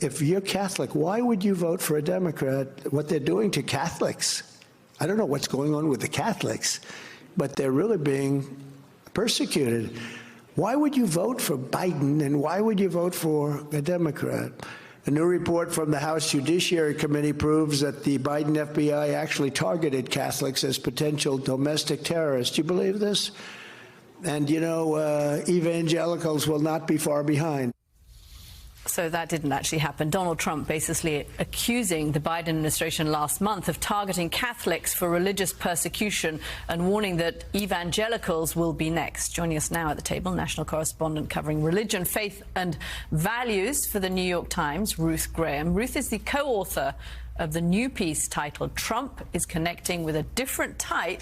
if you're Catholic, why would you vote for a Democrat? What they're doing to Catholics, I don't know what's going on with the Catholics, but they're really being persecuted. Why would you vote for Biden, and why would you vote for a Democrat? A new report from the House Judiciary Committee proves that the Biden FBI actually targeted Catholics as potential domestic terrorists. Do you believe this? And, you know, evangelicals will not be far behind. So that didn't actually happen. Donald Trump basically accusing the Biden administration last month of targeting Catholics for religious persecution and warning that evangelicals will be next. Joining us now at the table, national correspondent covering religion, faith and values for the New York Times, Ruth Graham. Ruth is the co-author of the new piece titled "Trump is Connecting with a Different Type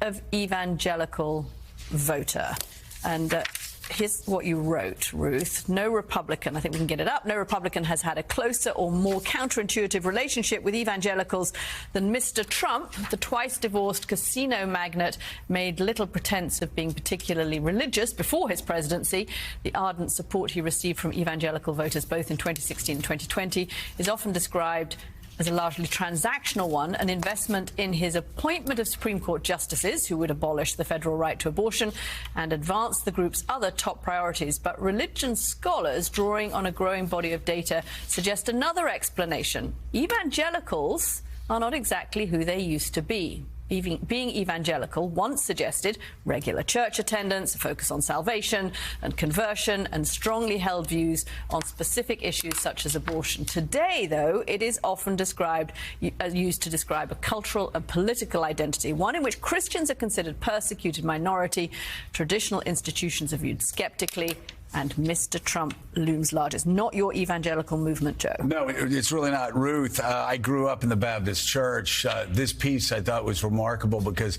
of Evangelical Voter." And here's what you wrote, Ruth. No Republican, I think we can get it up, no Republican has had a closer or more counterintuitive relationship with evangelicals than Mr. Trump. The twice-divorced casino magnate made little pretense of being particularly religious before his presidency. The ardent support he received from evangelical voters both in 2016 and 2020 is often described as a largely transactional one, an investment in his appointment of Supreme Court justices who would abolish the federal right to abortion and advance the group's other top priorities. But religion scholars, drawing on a growing body of data, suggest another explanation. Evangelicals are not exactly who they used to be. Being evangelical once suggested regular church attendance, a focus on salvation and conversion, and strongly held views on specific issues such as abortion. Today, though, it is often used to describe a cultural and political identity, one in which Christians are considered persecuted minority, traditional institutions are viewed skeptically, and Mr. Trump looms large. It's not your evangelical movement, Joe. No, it's really not, Ruth. I grew up in the Baptist church. This piece I thought was remarkable because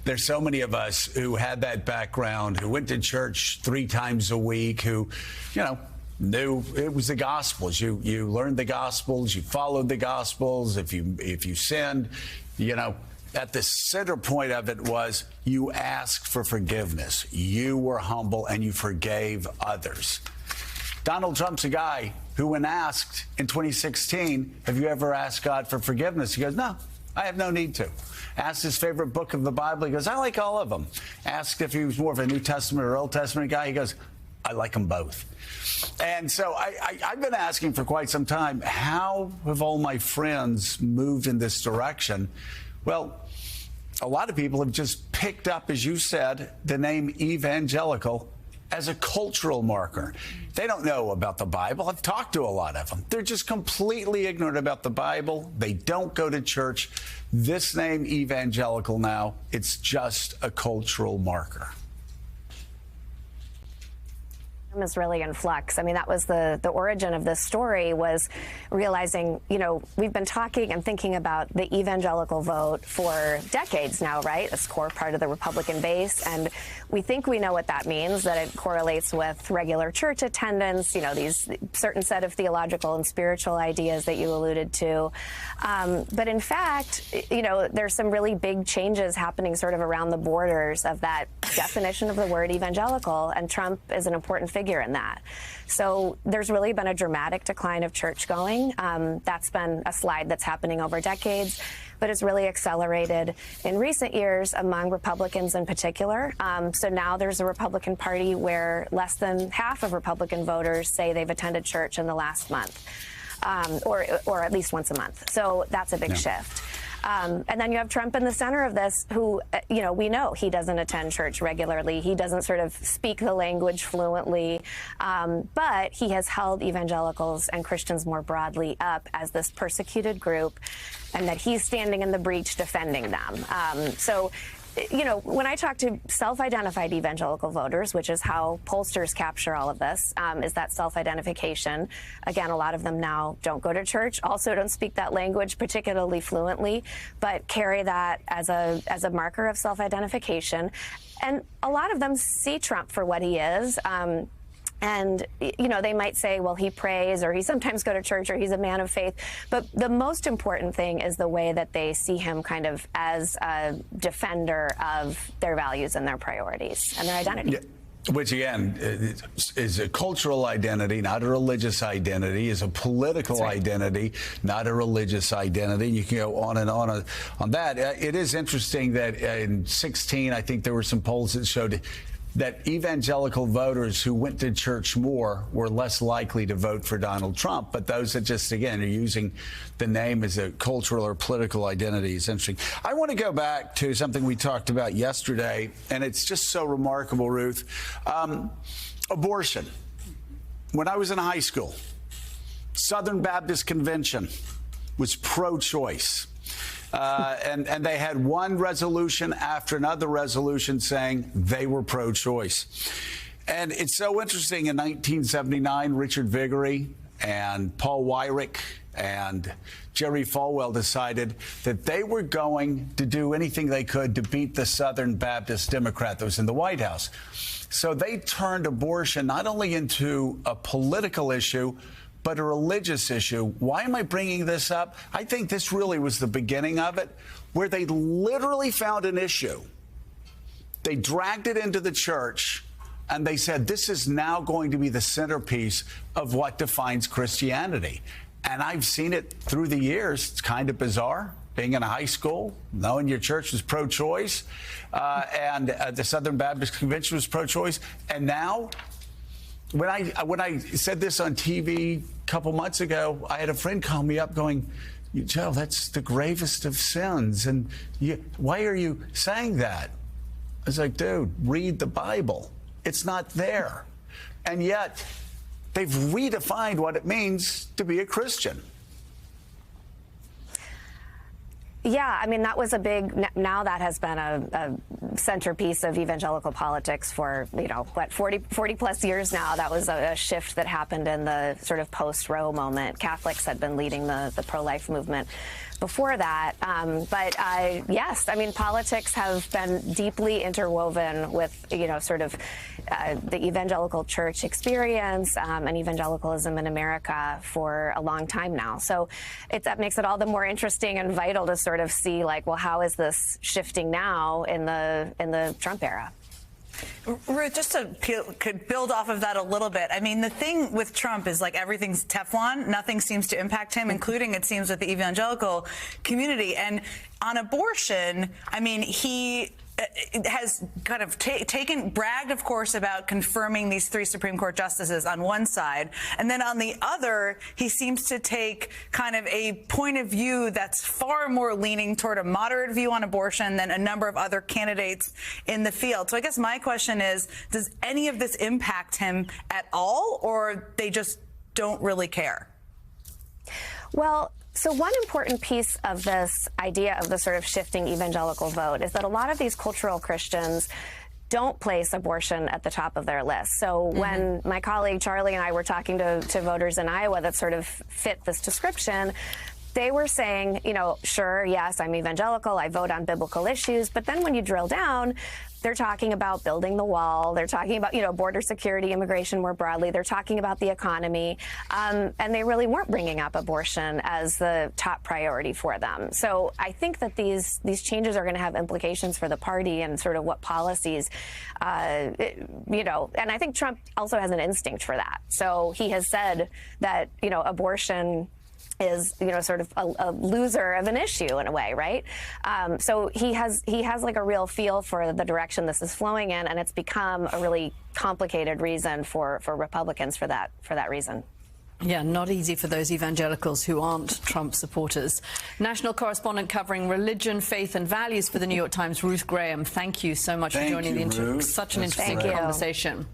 there's so many of us who had that background, who went to church 3 times a week, who, you know, knew it was the Gospels. You learned the Gospels, you followed the Gospels. If you sinned, you know, at the center point of it was you asked for forgiveness. You were humble and you forgave others. Donald Trump's a guy who, when asked in 2016, have you ever asked God for forgiveness? He goes, no, I have no need to. Asked his favorite book of the Bible. He goes, I like all of them. Asked if he was more of a New Testament or Old Testament guy. He goes, I like them both. And so I've been asking for quite some time, how have all my friends moved in this direction? Well, a lot of people have just picked up, as you said, the name evangelical as a cultural marker. They don't know about the Bible. I've talked to a lot of them. They're just completely ignorant about the Bible. They don't go to church. This name, evangelical, now, it's just a cultural marker. Is really in flux. I mean, that was the origin of this story, was realizing, you know, we've been talking and thinking about the evangelical vote for decades now, right? It's a core part of the Republican base, and we think we know what that means, that it correlates with regular church attendance, you know, these certain set of theological and spiritual ideas that you alluded to. But in fact, you know, there's some really big changes happening sort of around the borders of that definition of the word evangelical, and Trump is an important figure in that. So there's really been a dramatic decline of church going. That's been a slide that's happening over decades, but it's really accelerated in recent years among Republicans in particular. So now there's a Republican Party where less than half of Republican voters say they've attended church in the last month, or at least once a month. So that's a big shift. And then you have Trump in the center of this, who, you know, we know he doesn't attend church regularly. He doesn't sort of speak the language fluently. But he has held evangelicals and Christians more broadly up as this persecuted group, and that he's standing in the breach defending them. So, you know, when I talk to self-identified evangelical voters, which is how pollsters capture all of this, is that self-identification. Again, a lot of them now don't go to church, also don't speak that language particularly fluently, but carry that as a marker of self-identification. And a lot of them see Trump for what he is. And, you know, they might say, well, he prays, or he sometimes go to church, or he's a man of faith. But the most important thing is the way that they see him kind of as a defender of their values and their priorities and their identity. Yeah. Which, again, is a cultural identity, not a religious identity, is a political identity, not a religious identity. You can go on and on that. It is interesting that in 2016, I think there were some polls that showed that evangelical voters who went to church more were less likely to vote for Donald Trump. But those that just, again, are using the name as a cultural or political identity is interesting. I want to go back to something we talked about yesterday, and it's just so remarkable, Ruth. Abortion. When I was in high school, Southern Baptist Convention was pro-choice. And they had one resolution after another resolution saying they were pro-choice. And it's so interesting. In 1979, Richard Viguerie and Paul Weyrich and Jerry Falwell decided that they were going to do anything they could to beat the Southern Baptist Democrat that was in the White House. So they turned abortion not only into a political issue, but a religious issue. Why am I bringing this up? I think this really was the beginning of it, where they literally found an issue. They dragged it into the church, and they said, this is now going to be the centerpiece of what defines Christianity. And I've seen it through the years. It's kind of bizarre, being in a high school, knowing your church was pro-choice, and the Southern Baptist Convention was pro-choice. And now, when I said this on TV a couple months ago, I had a friend call me up going, Joe, that's the gravest of sins. And why are you saying that? I was like, dude, read the Bible. It's not there. And yet, they've redefined what it means to be a Christian. Yeah, I mean, that was a big, now that has been a centerpiece of evangelical politics for, 40 plus years now. That was a shift that happened in the sort of post-Roe moment. Catholics had been leading the pro-life movement before that. But yes, I mean, politics have been deeply interwoven with, the evangelical church experience and evangelicalism in America for a long time now. So that makes it all the more interesting and vital to sort of see, like, well, how is this shifting now in the Trump era? Ruth, just could build off of that a little bit. I mean, the thing with Trump is, like, everything's Teflon. Nothing seems to impact him, including, it seems, with the evangelical community. And on abortion, I mean, he has kind of bragged, of course, about confirming these 3 Supreme Court justices on one side. And then on the other, he seems to take kind of a point of view that's far more leaning toward a moderate view on abortion than a number of other candidates in the field. So I guess my question is, does any of this impact him at all, or they just don't really care? Well, so one important piece of this idea of the sort of shifting evangelical vote is that a lot of these cultural Christians don't place abortion at the top of their list. So when my colleague Charlie and I were talking to voters in Iowa that sort of fit this description, they were saying, sure, yes, I'm evangelical, I vote on biblical issues, but then when you drill down, they're talking about building the wall. They're talking about, border security, immigration more broadly. They're talking about the economy. And they really weren't bringing up abortion as the top priority for them. So I think that these changes are going to have implications for the party and sort of what policies, and I think Trump also has an instinct for that. So he has said that, abortion is, sort of a loser of an issue in a way, right? So he has like a real feel for the direction this is flowing in, and it's become a really complicated reason for Republicans for that reason. Yeah, not easy for those evangelicals who aren't Trump supporters. National correspondent covering religion, faith and values for the New York Times, Ruth Graham. Thank you so much for joining the interview. Such an interesting conversation.